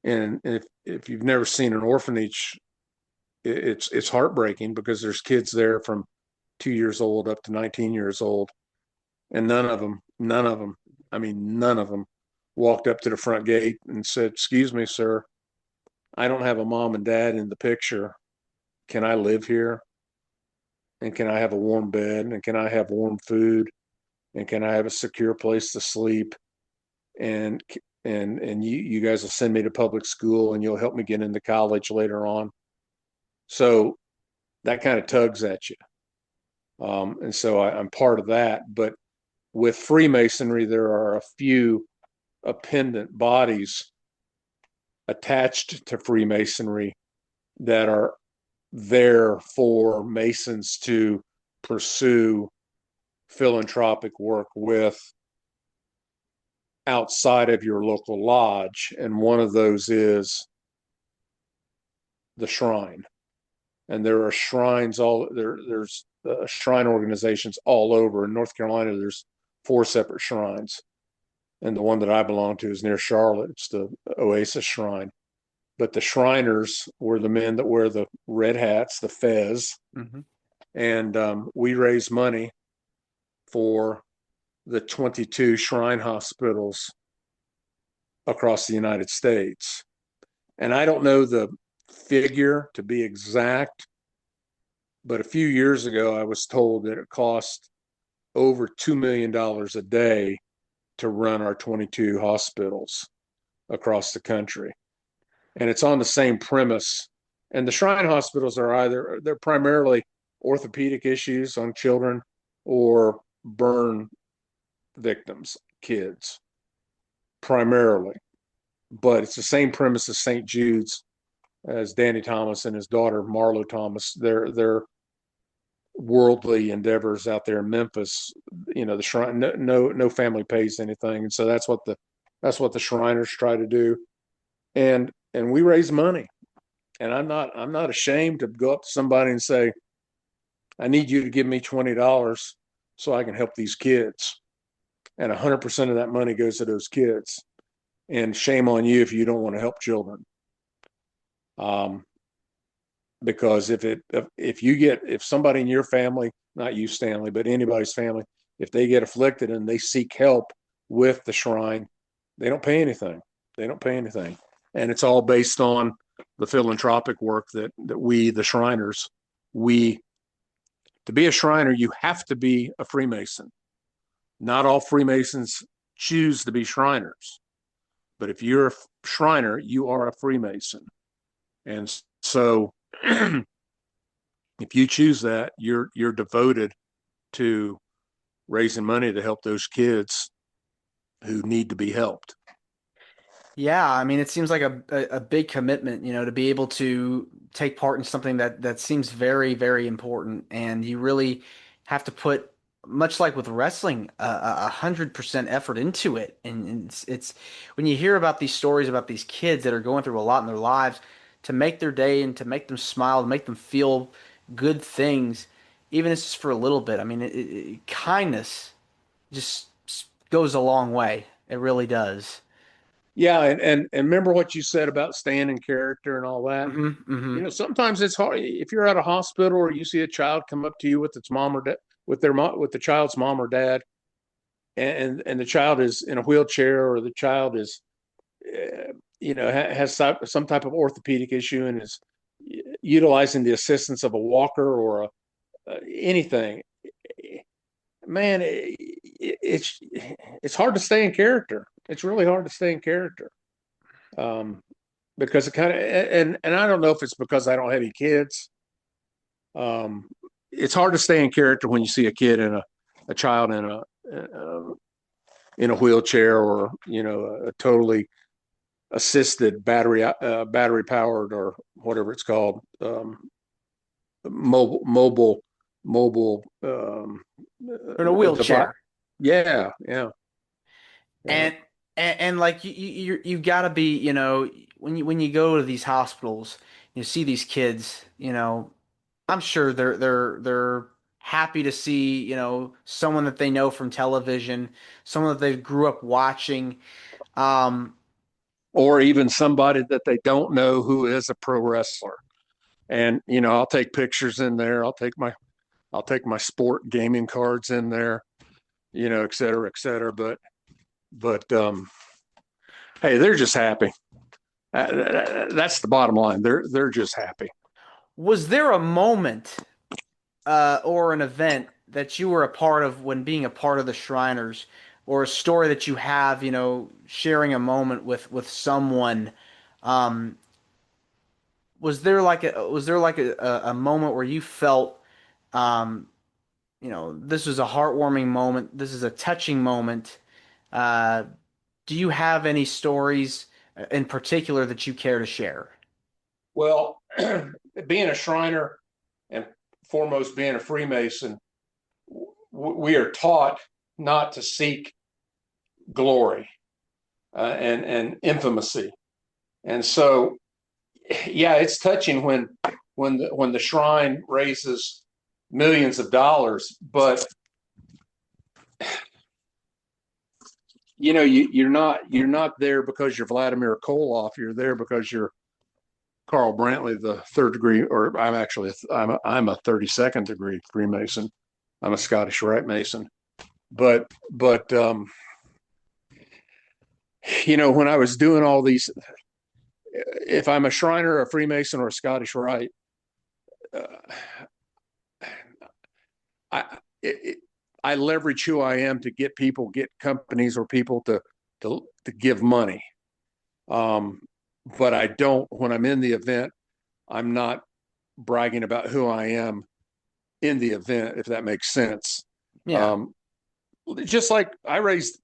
And if you've never seen an orphanage, it's heartbreaking because there's kids there from 2 years old up to 19 years old, and none of them walked up to the front gate and said, "Excuse me, sir, I don't have a mom and dad in the picture. Can I live here? And can I have a warm bed? And can I have warm food? And can I have a secure place to sleep? And you guys will send me to public school and you'll help me get into college later on." So that kind of tugs at you. And so I'm part of that. But with Freemasonry, there are a few appendant bodies attached to Freemasonry that are there for Masons to pursue philanthropic work with outside of your local lodge. And one of those is the Shrine. And there are shrines there's shrine organizations all over. In North Carolina, there's 4 separate shrines. And the one that I belong to is near Charlotte. It's the Oasis Shrine. But the Shriners were the men that wear the red hats, the fez. Mm-hmm. And we raise money for the 22 shrine hospitals across the United States. And I don't know the figure to be exact, but a few years ago, I was told that it cost over $2 million a day to run our 22 hospitals across the country. And it's on the same premise. And the shrine hospitals they're primarily orthopedic issues on children or burn victims, kids, primarily. But it's the same premise as St. Jude's, as Danny Thomas and his daughter Marlo Thomas, their worldly endeavors out there in Memphis. The shrine, no family pays anything, and so that's what the Shriners try to do. And we raise money, and I'm not ashamed to go up to somebody and say, "I need you to give me $20 so I can help these kids." and 100% of that money goes to those kids. And shame on you if you don't want to help children. Because if somebody in your family, not you, Stanley, but anybody's family, if they get afflicted and they seek help with the shrine, they don't pay anything. They don't pay anything. And it's all based on the philanthropic work that we, the Shriners, to be a Shriner, you have to be a Freemason. Not all Freemasons choose to be Shriners. But if you're a Shriner, you are a Freemason. And so if you choose that, you're devoted to raising money to help those kids who need to be helped. Yeah, I mean, it seems like a big commitment, to be able to take part in something that seems very, very important, and you really have to put, much like with wrestling, 100% effort into it. And it's when you hear about these stories about these kids that are going through a lot in their lives, to make their day and to make them smile, to make them feel good things, even if it's just for a little bit. I mean, kindness just goes a long way. It really does. Yeah, and remember what you said about staying in character and all that. Sometimes it's hard if you're at a hospital or you see a child come up to you with its mom or dad, with the child's mom or dad, and the child is in a wheelchair, or the child is, has some type of orthopedic issue and is utilizing the assistance of a walker or anything. Man, it's hard to stay in character. It's really hard to stay in character, because it kind of, and I don't know if it's because I don't have any kids. It's hard to stay in character when you see a kid a child in a wheelchair, or a totally assisted battery powered, or whatever it's called, mobile In a wheelchair. Yeah, yeah. And and like you gotta be, when you go to these hospitals, you see these kids, I'm sure they're happy to see, someone that they know from television, someone that they grew up watching. Um, Or even somebody that they don't know who is a pro wrestler. And I'll take pictures in there. I'll take my sport gaming cards in there, et cetera, et cetera. But hey, they're just happy. That's the bottom line. They're just happy. was there a moment or an event that you were a part of when being a part of the Shriners, or a story that you have, sharing a moment with someone? Um, was there like a moment where you felt, um, this was a heartwarming moment, this is a touching moment? Uh, do you have any stories in particular that you care to share? Well, being a Shriner and foremost being a Freemason, we are taught not to seek glory and infamousy. And so, yeah, it's touching when the shrine raises millions of dollars, but you're not there because you're Vladimir Koloff. You're there because you're Carl Brantley, the third degree, or I'm a 32nd degree Freemason. I'm a Scottish Rite Mason. But when I was doing all these, if I'm a Shriner, a Freemason, or a Scottish Rite, I leverage who I am to get companies or people to give money. But I don't, when I'm in the event, I'm not bragging about who I am in the event, if that makes sense. Yeah. Just like I raised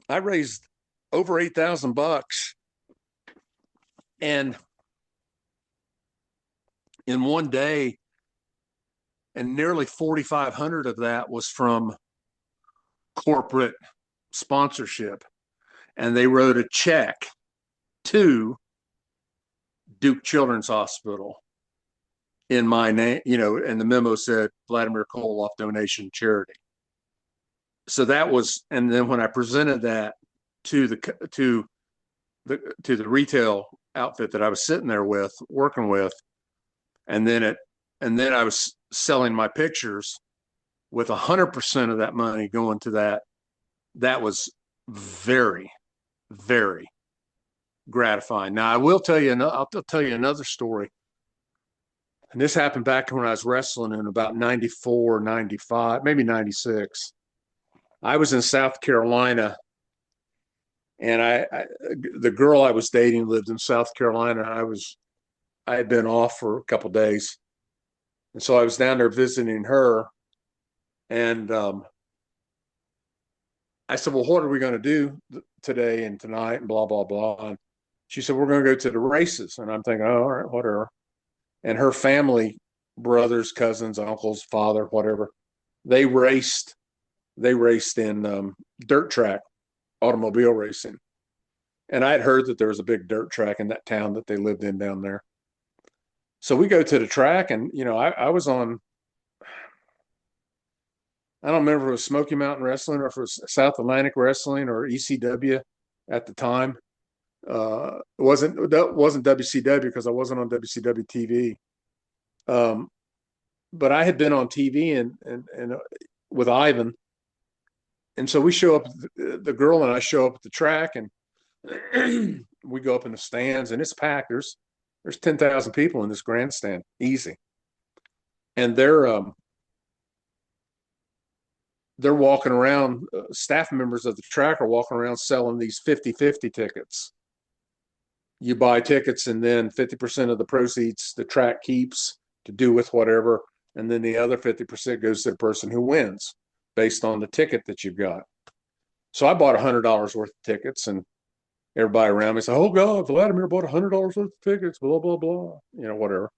over $8,000, and in one day, and nearly 4,500 of that was from corporate sponsorship, and they wrote a check to Duke Children's Hospital in my name, and the memo said Vladimir Koloff donation charity. so that was, and then when I presented that to the retail outfit that I was sitting there with, working with, and then I was selling my pictures with 100% of that money going to that. That was very, very gratifying. Now I will tell you, I'll tell you another story. And this happened back when I was wrestling in about 94, 95, maybe 96. I was in South Carolina, and the girl I was dating lived in South Carolina. I had been off for a couple of days. And so I was down there visiting her. And I said, well, what are we going to do today and tonight and blah, blah, blah. And she said, we're going to go to the races. And I'm thinking, oh, all right, whatever. And her family, brothers, cousins, uncles, father, whatever, they raced in dirt track automobile racing. And I'd heard that there was a big dirt track in that town that they lived in down there. So we go to the track, and, I was on, I don't remember if it was Smoky Mountain Wrestling or if it was South Atlantic Wrestling or ECW at the time. It wasn't WCW because I wasn't on WCW TV. But I had been on TV and with Ivan. And so we show up, the girl and I show up at the track, and we go up in the stands, and it's packed. There's 10,000 people in this grandstand, easy. And they're walking around, staff members of the track are walking around selling these 50-50 tickets. You buy tickets, and then 50% of the proceeds the track keeps to do with whatever, and then the other 50% goes to the person who wins based on the ticket that you've got. So I bought $100 worth of tickets, and everybody around me said, oh God, Vladimir bought $100 worth of tickets, blah, blah, blah, whatever.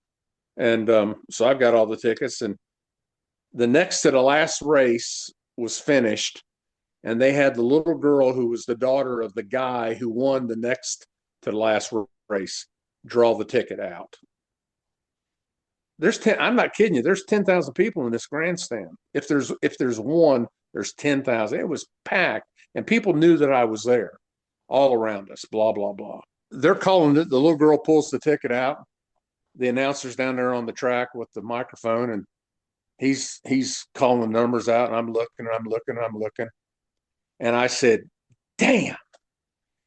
And so I've got all the tickets, and the next to the last race was finished, and they had the little girl who was the daughter of the guy who won the next to the last race draw the ticket out. I'm not kidding you, there's 10,000 people in this grandstand. If there's one, there's 10,000. It was packed, and people knew that I was there all around us, blah, blah, blah. They're calling it, the little girl pulls the ticket out. The announcer's down there on the track with the microphone, and he's calling the numbers out, and I'm looking. And I said, damn.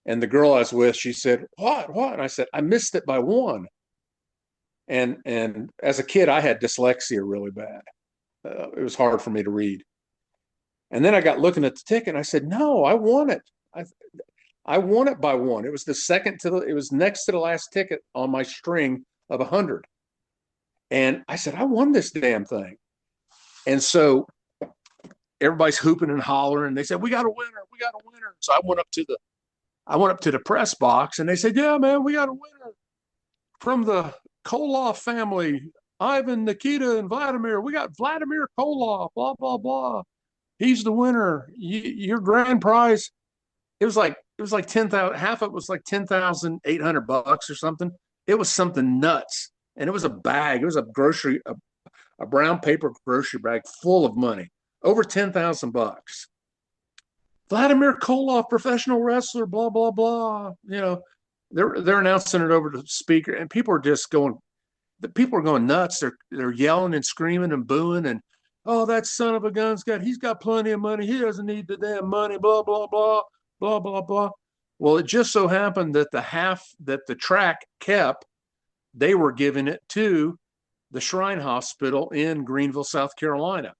And the girl I was with, she said, what? And I said, I missed it by one. And as a kid, I had dyslexia really bad. It was hard for me to read. And then I got looking at the ticket, and I said, no, I won it. I won it by one. It was it was next to the last ticket on my string of 100. And I said, I won this damn thing. And so everybody's hooping and hollering, and they said, we got a winner. So I went up to the press box, and they said, yeah, man, we got a winner from the Koloff family, Ivan, Nikita, and Vladimir. We got Vladimir Koloff, blah, blah, blah. He's the winner. Your grand prize. It was like 10,000. Half of it was like $10,800 or something. It was something nuts. And it was a bag. It was a brown paper grocery bag full of money, over $10,000. Vladimir Koloff, professional wrestler, blah, blah, blah. They're announcing it over the speaker, and people are just going. The people are going nuts. They're yelling and screaming and booing, and oh, that son of a he's got plenty of money. He doesn't need the damn money. Blah blah blah blah blah blah. Well, it just so happened that the half that the track kept, they were giving it to the Shrine Hospital in Greenville, South Carolina.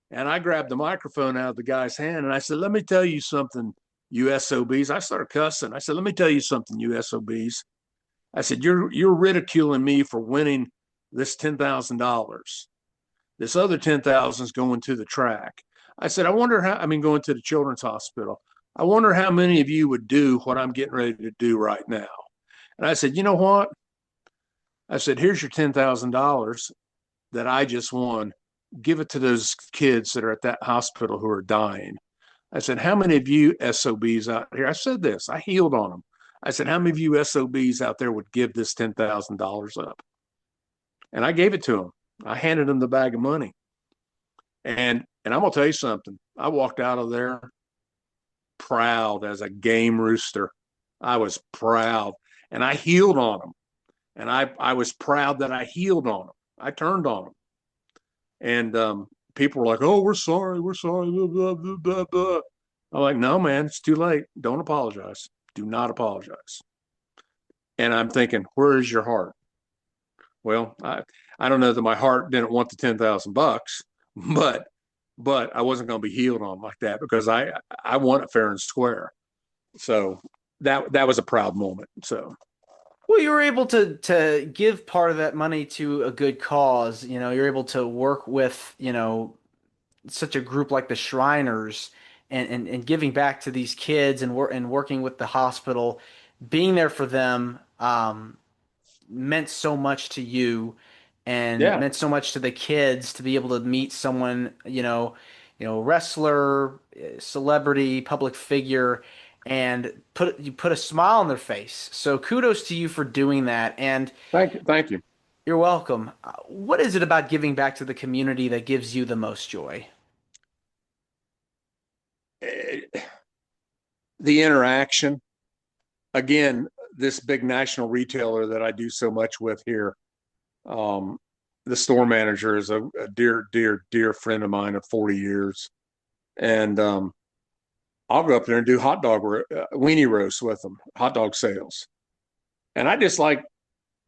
And I grabbed the microphone out of the guy's hand, and I said, "Let me tell you something, you SOBs." I started cussing. I said, "Let me tell you something, you SOBs." I said, "You're ridiculing me for winning this $10,000. This other 10,000 is going to the track." I said, going to the children's hospital. I wonder how many of you would do what I'm getting ready to do right now. And I said, you know what? I said, here's your $10,000 that I just won. Give it to those kids that are at that hospital who are dying. I said, how many of you SOBs out here? I said this, I healed on them. I said, how many of you SOBs out there would give this $10,000 up? And I gave it to them. I handed them the bag of money. And I'm gonna tell you something. I walked out of there proud as a game rooster. I was proud, and I healed on them. And I was proud that I healed on them. I turned on them, and people were like, "Oh, we're sorry, we're sorry." Blah, blah, blah, blah, blah. I'm like, "No, man, it's too late. Don't apologize. Do not apologize." And I'm thinking, where is your heart? Well, I don't know that my heart didn't want the $10,000, but I wasn't going to be healed on like that because I want it fair and square. So that was a proud moment. So Well, you were able to give part of that money to a good cause. You know, you're able to work with, such a group like the Shriners and giving back to these kids and working with the hospital, being there for them meant so much to you and yeah, meant so much to the kids to be able to meet someone, wrestler, celebrity, public figure, and you put a smile on their face. So kudos to you for doing that. And thank you. you're welcome. What is it about giving back to the community that gives you the most joy? The interaction again. This big national retailer that I do so much with here, um, the store manager is a dear, dear, dear friend of mine of 40 years, and I'll go up there and do weenie roasts with them, hot dog sales, and I just like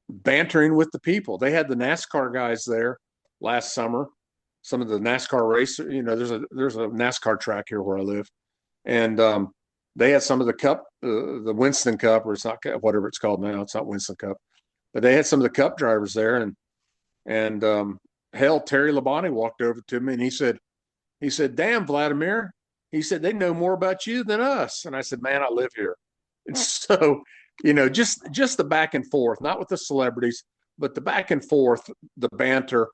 bantering with the people. They had the NASCAR guys there last summer. Some of the NASCAR racers, there's a NASCAR track here where I live, and they had some of the Cup, the Winston Cup, or it's not whatever it's called now. It's not Winston Cup, but they had some of the Cup drivers there, and hell, Terry Labonte walked over to me and he said, "Damn, Vladimir," he said, "they know more about you than us." And I said, "Man, I live here." And so, just the back and forth, not with the celebrities, but the back and forth, the banter,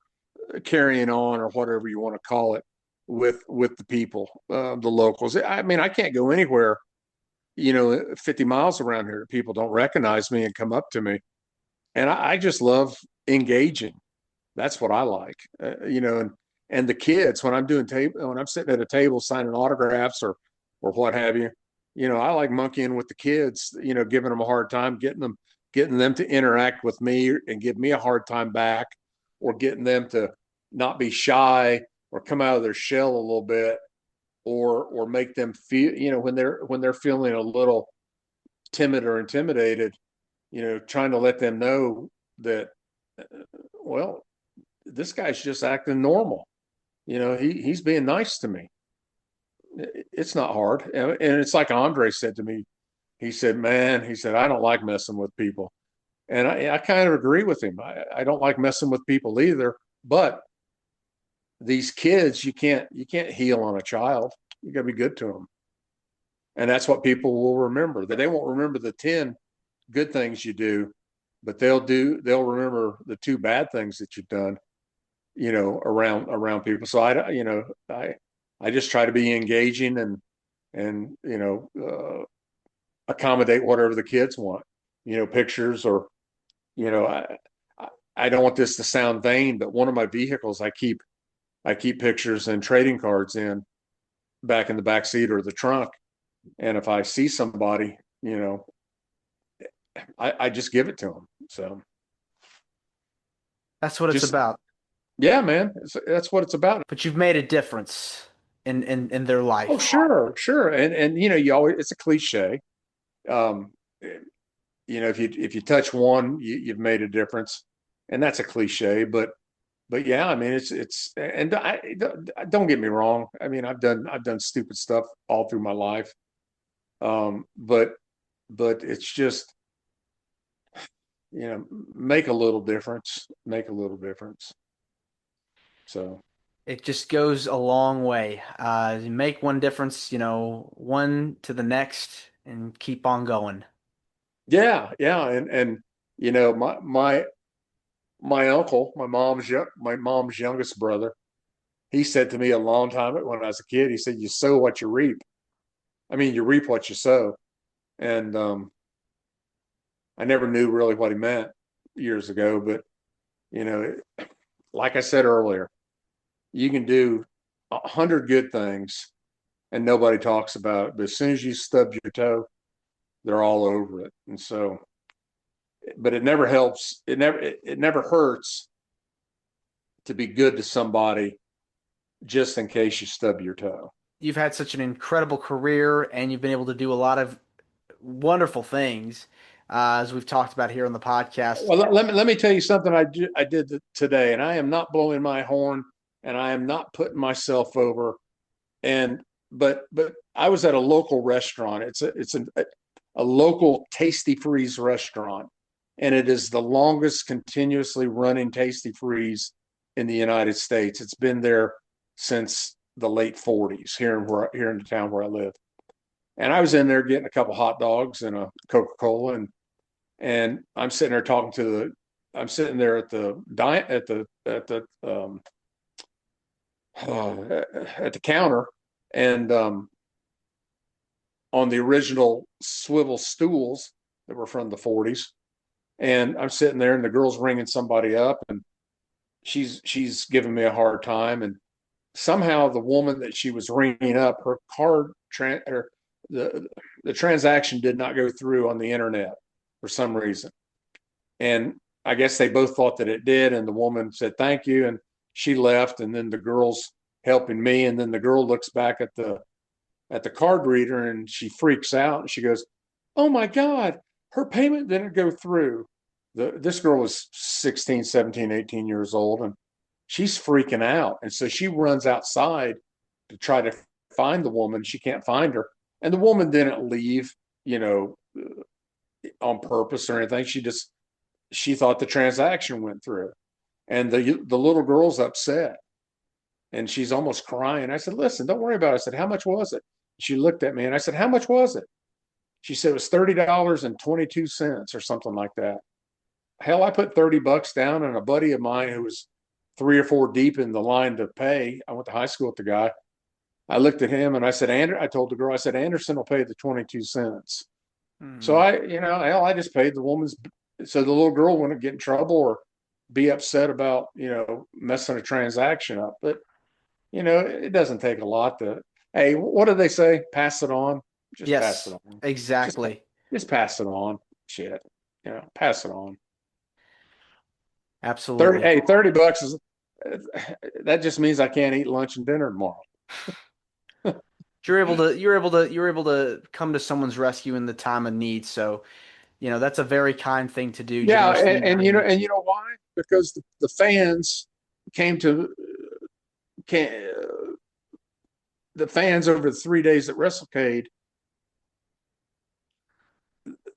carrying on, or whatever you want to call it, with the people, the locals. I mean, I can't go anywhere, 50 miles around here. People don't recognize me and come up to me, and I just love engaging. That's what I like, and the kids when when I'm sitting at a table signing autographs or what have you, I like monkeying with the kids, giving them a hard time, getting them to interact with me and give me a hard time back, or getting them to not be shy or come out of their shell a little bit, or make them feel, when they're feeling a little timid or intimidated, trying to let them know that, well, this guy's just acting normal. He's being nice to me. It's not hard. And it's like Andre said to me. He said, "Man," he said, "I don't like messing with people." And I kind of agree with him. I don't like messing with people either. But these kids, you can't heal on a child. You got to be good to them. And that's what people will remember. That they won't remember the 10 good things you do, but they'll remember the 2 bad things that you've done, around people. So I just try to be engaging and accommodate whatever the kids want, pictures, or you know I don't want this to sound vain, but one of my vehicles I keep pictures and trading cards in back in the back seat or the trunk, and if I see somebody, I just give it to them. So That's what it's just, about. yeah, man, that's what it's about. But you've made a difference in their Oh, life. sure, sure. And you always, it's a cliche. Um, if you touch one, you've made a difference, and that's a cliche. But yeah, I mean, and don't get me wrong. I mean, I've done stupid stuff all through my life. But it's just, make a little difference, make a little difference. So It just goes a long way. You make one difference, one to the next, and keep on going. yeah, yeah, and my uncle, my mom's youngest brother, he said to me a long time when I was a kid, he said, "You sow what you reap." I mean, you reap what you sow. And I never knew really what he meant years ago, but you know, like I said earlier, you can do 100 good things and nobody talks about it. But as soon as you stub your toe, they're all over it. And so, but it never helps. It never hurts to be good to somebody just in case you stub your toe. You've had such an incredible career, and you've been able to do a lot of wonderful things, as we've talked about here on the podcast. Well, let me tell you something I did today, and I am not blowing my horn, and I am not putting myself over. But I was at a local restaurant. It's a local Tasty Freeze restaurant, and it is the longest continuously running Tasty Freeze in the United States. It's been there since the late 40s here in the town where I live. And I was in there getting a couple hot dogs and a Coca-Cola, and I'm sitting there I'm sitting there at the counter, and on the original swivel stools that were from the 40s. And I'm sitting there, and the girl's ringing somebody up, and she's giving me a hard time. And somehow the woman that she was ringing up, her the transaction did not go through on the internet for some reason. And I guess they both thought that it did. And the woman said, thank you. And she left. And then the girl's helping me. And then the girl looks back at the card reader, and she freaks out, and she goes, oh my God, her payment didn't go through. This girl was 16, 17, 18 years old, and she's freaking out. And so she runs outside to try to find the woman. She can't find her. And the woman didn't leave, on purpose or anything. She thought the transaction went through. And the little girl's upset, and she's almost crying. I said, listen, don't worry about it. I said, how much was it? She looked at me, and I said, how much was it? She said it was $30.22 or something like that. Hell, I put $30 down, and a buddy of mine who was 3 or 4 deep in the line to pay. I went to high school with the guy. I looked at him, and I said, I told the girl, I said, Anderson will pay the 22 cents. So I just paid the woman's, so the little girl wouldn't get in trouble or be upset about, messing a transaction up. But, it doesn't take a lot hey, what do they say? Pass it on. Just pass it on. Exactly. Just pass it on. Shit. Pass it on. Absolutely. $30 is, that just means I can't eat lunch and dinner tomorrow. You're able to come to someone's rescue in the time of need. So, that's a very kind thing to do. Yeah, and you know why? Because the fans the fans over the 3 days at WrestleCade,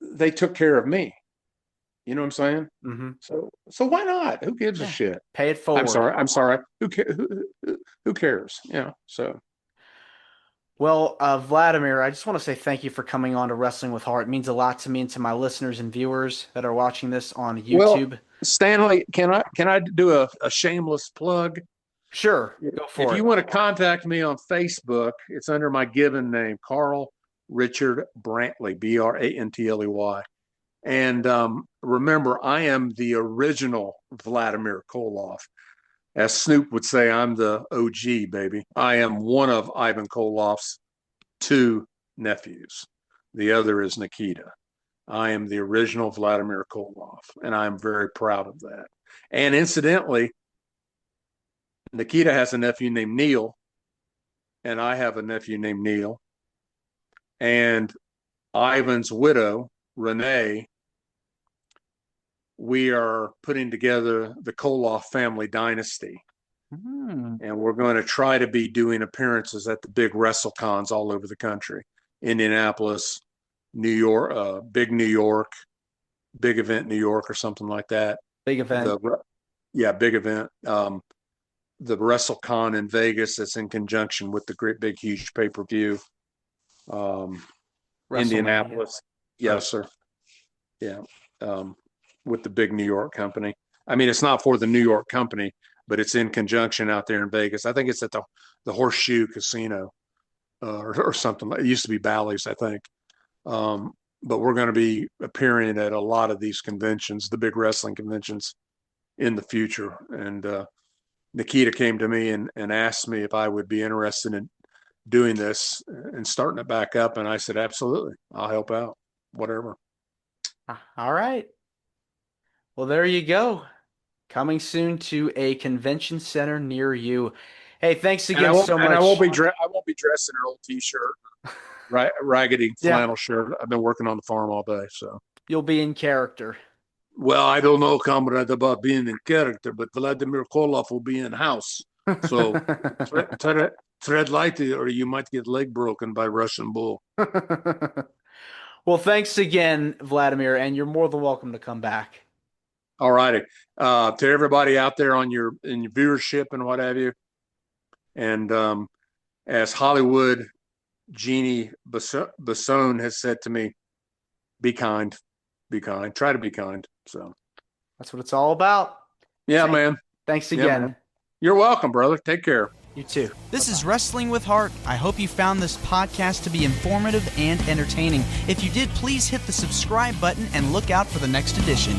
they took care of me. You know what I'm saying? Mm-hmm. So why not? Who gives a shit? Pay it forward. I'm sorry. Who cares? So. Well, Vladimir, I just want to say thank you for coming on to Wrestling with Heart. It means a lot to me and to my listeners and viewers that are watching this on YouTube. Well, Stanley, can I do a shameless plug? Sure, go for it. If you want to contact me on Facebook, it's under my given name, Carl Richard Brantley, Brantley. And remember, I am the original Vladimir Koloff. As Snoop would say, I'm the OG, baby. I am one of Ivan Koloff's 2 nephews. The other is Nikita. I am the original Vladimir Koloff, and I'm very proud of that. And incidentally, Nikita has a nephew named Neil, and I have a nephew named Neil. And Ivan's widow, Renee, we are putting together the Koloff family dynasty. And we're going to try to be doing appearances at the big WrestleCons all over the country. Indianapolis, New York, Big Event New York or something like that. Big event. Big event. The WrestleCon in Vegas that's in conjunction with the great big huge pay-per-view. Indianapolis. Yes, sir. Yeah. With the big New York company. I mean, it's not for the New York company, but it's in conjunction out there in Vegas. I think it's at the Horseshoe Casino or something. It used to be Bally's, I think. But we're going to be appearing at a lot of these conventions, the big wrestling conventions in the future. And Nikita came to me and asked me if I would be interested in doing this and starting it back up. And I said, absolutely. I'll help out, whatever. All right. Well, there you go. Coming soon to a convention center near you. Hey, thanks again so much. And I won't be dressed in an old T-shirt, raggedy flannel shirt. I've been working on the farm all day, so you'll be in character. Well, I don't know, comrade, about being in character, but Vladimir Koloff will be in house. So tread lightly, or you might get leg broken by Russian bull. Well, thanks again, Vladimir, and you're more than welcome to come back. All righty. To everybody out there in your viewership and what have you, and as Hollywood Jeannie Basone has said to me, be kind, try to be kind. So that's what it's all about. Yeah, man. Thanks again. Yeah, man. You're welcome, brother. Take care. You too. This is Wrestling with Heart. I hope you found this podcast to be informative and entertaining. If you did, please hit the subscribe button and look out for the next edition.